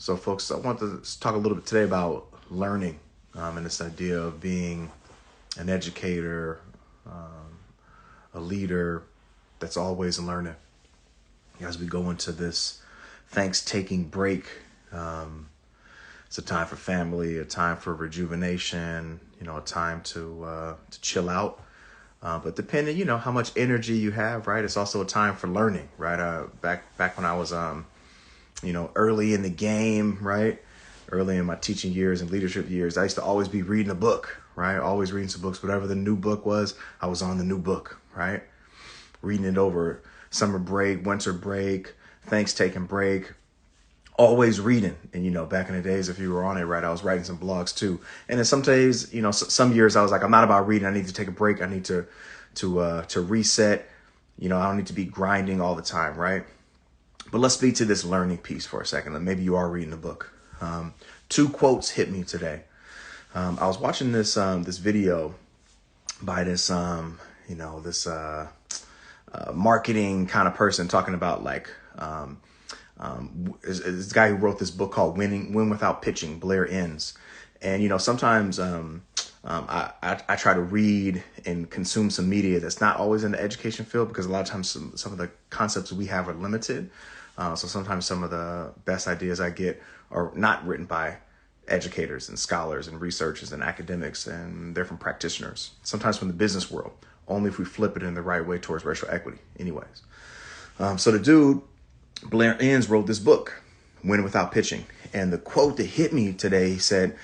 So, folks, I want to talk a little bit today about learning and this idea of being an educator, a leader that's always learning. As we go into this Thanksgiving break, it's a time for family, a time for rejuvenation, a time to chill out. But depending, how much energy you have, right? It's also a time for learning, right? Back when I was early in the game, right? Early in my teaching years and leadership years, I used to always be reading a book, right? Always reading some books. Whatever the new book was, I was on the new book, right? Reading it over summer break, winter break, Thanksgiving break, always reading. And, back in the days, if you were on it, right, I was writing some blogs too. And then some days, some years I was like, I'm not about reading. I need to take a break. I need to reset. I don't need to be grinding all the time, right? But let's speak to this learning piece for a second. Maybe you are reading a book. Two quotes hit me today. I was watching this video by this marketing kind of person talking about this guy who wrote this book called Win Without Pitching, Blair Enns. And sometimes I try to read and consume some media that's not always in the education field, because a lot of times some of the concepts we have are limited. So sometimes some of the best ideas I get are not written by educators and scholars and researchers and academics, and they're from practitioners, sometimes from the business world, only if we flip it in the right way towards racial equity anyways. So the dude, Blair Enns, wrote this book, Win Without Pitching. And the quote that hit me today, he said,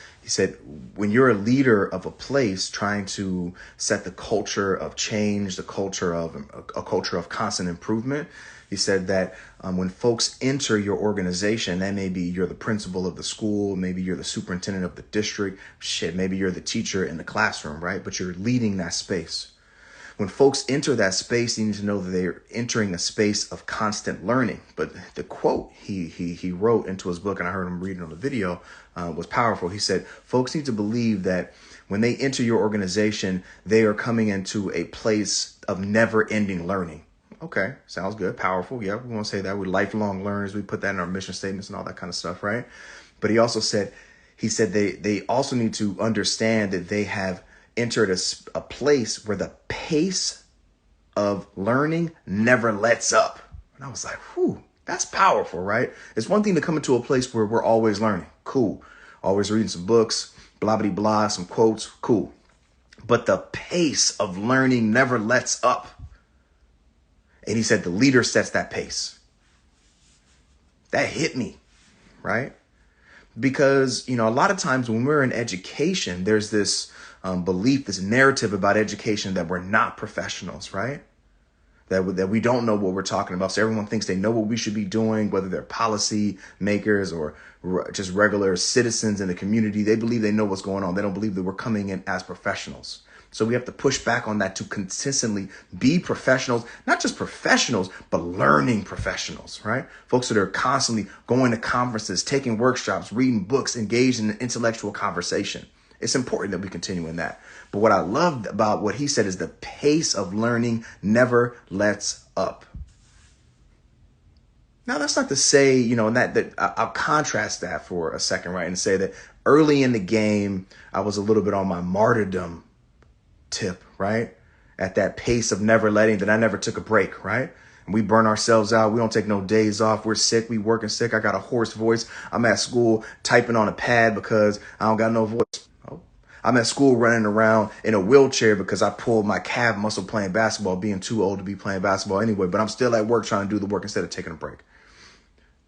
when you're a leader of a place trying to set the culture of change, a culture of constant improvement, he said that when folks enter your organization, that may be you're the principal of the school, maybe you're the superintendent of the district, maybe you're the teacher in the classroom, right? But you're leading that space. When folks enter that space, you need to know that they're entering a space of constant learning. But the quote he wrote into his book, and I heard him reading on the video, was powerful. He said, folks need to believe that when they enter your organization, they are coming into a place of never-ending learning. Okay, sounds good, powerful. Yeah, we want to say that we're lifelong learners. We put that in our mission statements and all that kind of stuff, right? But he said they also need to understand that they have entered a place where the pace of learning never lets up. And I was like, whew, that's powerful, right? It's one thing to come into a place where we're always learning. Cool. Always reading some books, blah, blah, blah, some quotes. Cool. But the pace of learning never lets up. And he said the leader sets that pace. That hit me, right? Because, a lot of times when we're in education, there's this belief, this narrative about education that we're not professionals, right? That we don't know what we're talking about. So everyone thinks they know what we should be doing, whether they're policy makers or just regular citizens in the community. They believe they know what's going on. They don't believe that we're coming in as professionals. So we have to push back on that to consistently be professionals, not just professionals, but learning professionals, right? Folks that are constantly going to conferences, taking workshops, reading books, engaged in an intellectual conversation. It's important that we continue in that. But what I loved about what he said is the pace of learning never lets up. Now, that's not to say, that I'll contrast that for a second, right? And say that early in the game, I was a little bit on my martyrdom tip, right? At that pace of never letting, that I never took a break, right? And we burn ourselves out. We don't take no days off. We're sick. We working sick. I got a hoarse voice. I'm at school typing on a pad because I don't got no voice. I'm at school running around in a wheelchair because I pulled my calf muscle playing basketball, being too old to be playing basketball anyway, but I'm still at work trying to do the work instead of taking a break.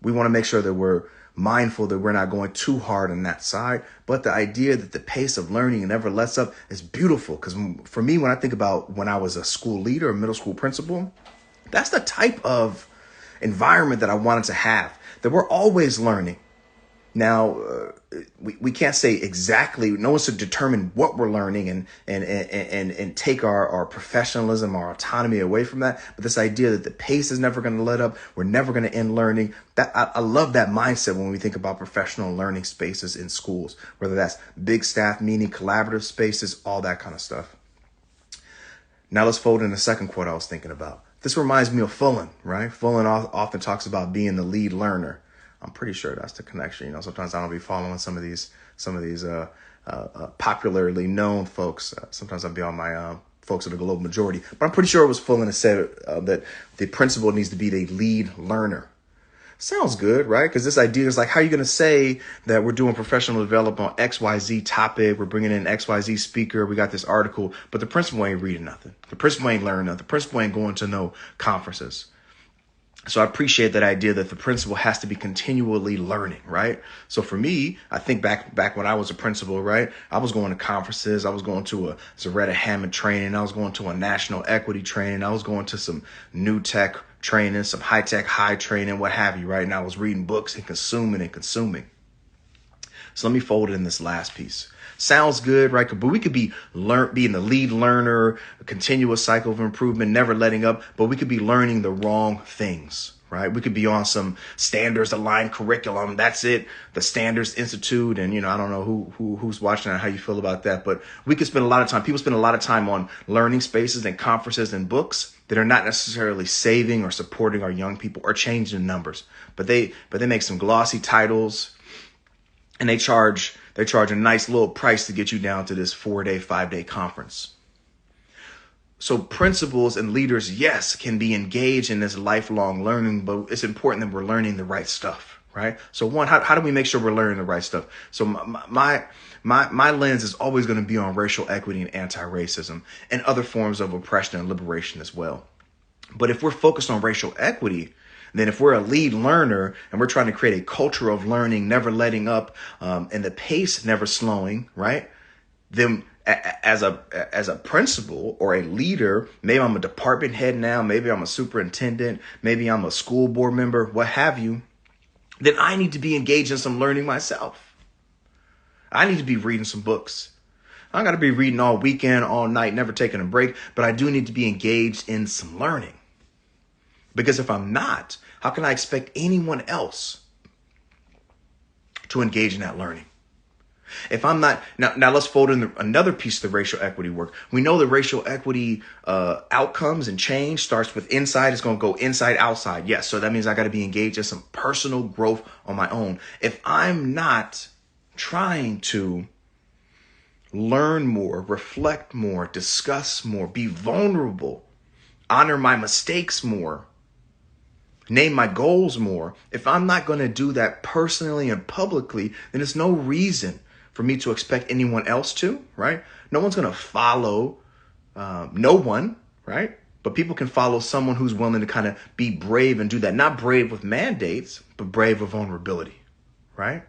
We want to make sure that we're mindful that we're not going too hard on that side. But the idea that the pace of learning never lets up is beautiful. Because for me, when I think about when I was a school leader, a middle school principal, that's the type of environment that I wanted to have, that we're always learning. Now, we can't say exactly, no one's to determine what we're learning and take our professionalism, our autonomy away from that. But this idea that the pace is never going to let up, we're never going to end learning. That I love that mindset when we think about professional learning spaces in schools, whether that's big staff meeting, collaborative spaces, all that kind of stuff. Now let's fold in the second quote I was thinking about. This reminds me of Fullen, right? Fullen often talks about being the lead learner. I'm pretty sure that's the connection. Sometimes I don't be following some of these popularly known folks. Sometimes I'll be on my folks of the global majority, but I'm pretty sure it was Fullen that said that the principal needs to be the lead learner. Sounds good, right? Because this idea is like, how are you going to say that we're doing professional development on XYZ topic? We're bringing in XYZ speaker. We got this article, but the principal ain't reading nothing. The principal ain't learning nothing. The principal ain't going to no conferences. So I appreciate that idea that the principal has to be continually learning, right? So for me, I think back when I was a principal, right? I was going to conferences. I was going to a Zaretta Hammond training. I was going to a national equity training. I was going to some new tech training, some high tech, high training, what have you, right? And I was reading books and consuming. So let me fold it in this last piece. Sounds good, right? But we could be being the lead learner, a continuous cycle of improvement, never letting up, but we could be learning the wrong things, right? We could be on some standards aligned curriculum. That's it. The Standards Institute. And, I don't know who's watching and how you feel about that, but we could spend a lot of time. People spend a lot of time on learning spaces and conferences and books that are not necessarily saving or supporting our young people or changing the numbers, but they make some glossy titles and they charge a nice little price to get you down to this 4-day, 5-day conference. So principals and leaders, yes, can be engaged in this lifelong learning, but it's important that we're learning the right stuff, right? So one, how do we make sure we're learning the right stuff? So my lens is always going to be on racial equity and anti-racism and other forms of oppression and liberation as well. But if we're focused on racial equity, then if we're a lead learner and we're trying to create a culture of learning, never letting up, and the pace never slowing, right? Then as a principal or a leader, maybe I'm a department head now, maybe I'm a superintendent, maybe I'm a school board member, what have you, then I need to be engaged in some learning myself. I need to be reading some books. I got to be reading all weekend, all night, never taking a break, but I do need to be engaged in some learning. Because if I'm not, how can I expect anyone else to engage in that learning? If I'm not, now let's fold in another piece of the racial equity work. We know the racial equity outcomes and change starts with inside. It's going to go inside, outside. Yes. So that means I got to be engaged in some personal growth on my own. If I'm not trying to learn more, reflect more, discuss more, be vulnerable, honor my mistakes more, name my goals more. If I'm not going to do that personally and publicly, then there's no reason for me to expect anyone else to, right? No one's going to follow no one, right? But people can follow someone who's willing to kind of be brave and do that. Not brave with mandates, but brave with vulnerability, right?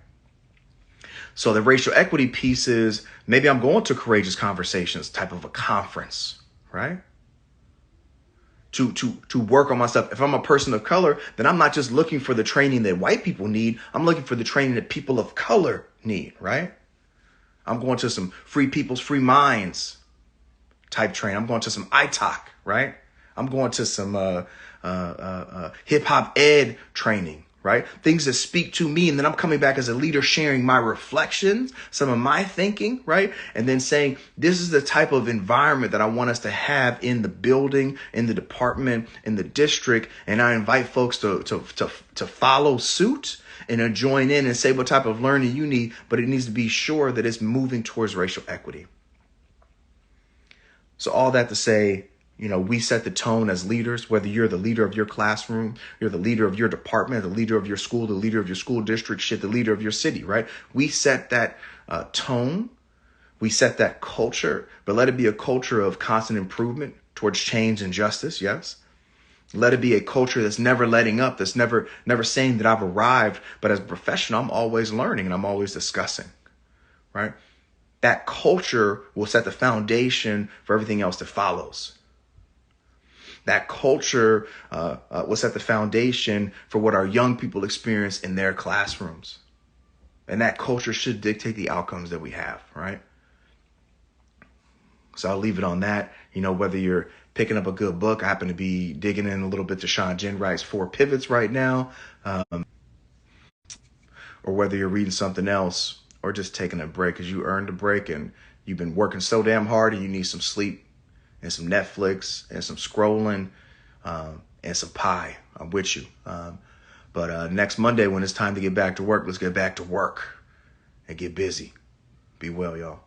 So the racial equity piece is maybe I'm going to Courageous Conversations type of a conference, right? To work on myself. If I'm a person of color, then I'm not just looking for the training that white people need. I'm looking for the training that people of color need, right? I'm going to some Free People's Free Minds type training. I'm going to some iTalk, right? I'm going to some hip hop ed training, right? Things that speak to me. And then I'm coming back as a leader, sharing my reflections, some of my thinking, right? And then saying, this is the type of environment that I want us to have in the building, in the department, in the district. And I invite folks to follow suit and to join in and say what type of learning you need, but it needs to be sure that it's moving towards racial equity. So all that to say, we set the tone as leaders, whether you're the leader of your classroom, you're the leader of your department, the leader of your school, the leader of your school district, the leader of your city, right? We set that tone. We set that culture, but let it be a culture of constant improvement towards change and justice. Yes. Let it be a culture that's never letting up, that's never saying that I've arrived, but as a professional, I'm always learning and I'm always discussing, right? That culture will set the foundation for everything else that follows. That culture will set the foundation for what our young people experience in their classrooms. And that culture should dictate the outcomes that we have, right? So I'll leave it on that. Whether you're picking up a good book, I happen to be digging in a little bit to Sean Ginwright's 4 Pivots right now, or whether you're reading something else or just taking a break because you earned a break and you've been working so damn hard and you need some sleep and some Netflix and some scrolling and some pie. I'm with you. But But next Monday, when it's time to get back to work, let's get back to work and get busy. Be well, y'all.